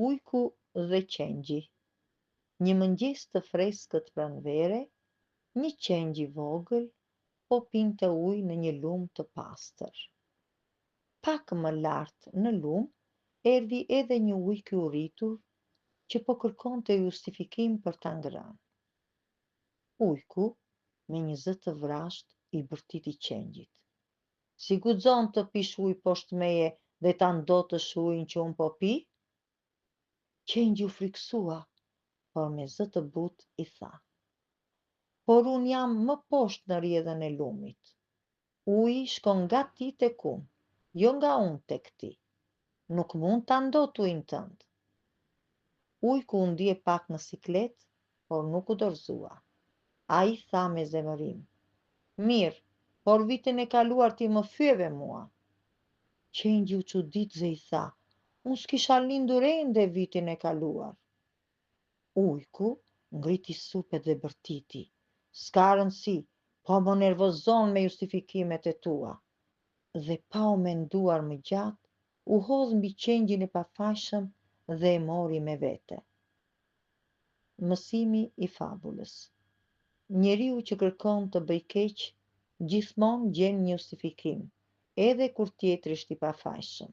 Ujku dhe qengji. Një mëngjes të freskët pranvere, një qengj i vogël po pinte ujë në një lumë të pastër. Pak më lart në lumë erdhi edhe një ujk i urritur që po kërkonte justifikim për ta ngrënë. Ujku, me një zë të vrashtë i bërtiti qengjit. Si guxon të pish ujë poshtë meje dhe ta ndotësh ujin që unë po pi? Qengji u friksua, por me zë të butë i tha: Por unë jam më poshtë në rrjedhën e lumit. Uji shkon nga ti tek unë, jo nga unë tek ti. Nuk mund ta ndot ujin tënd. Ujku u ndje pak në siklet, por nuk u dorëzua. Ai tha me zemërim: Mirë, por vitin e kaluar ti më fyeve mua. Qengji u çudit dhe i tha: Unë s'kisha lindur ende vitin e kaluar. Ujku ngriti supet dhe bërtiti: S'ka rëndësi, po më nervozon me justifikimet e tua. Dhe pa u menduar më gjatë, u hodh mbi qengjin e pafajshëm dhe e mori me vete. Mësimi i fabulës. Njeriu që kërkon të bëj keq, gjithmonë gjen një justifikim, edhe kur tjetri është i pafajshëm.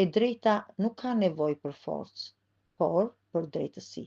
E drejta nuk ka nevojë për forcë, por për drejtësi.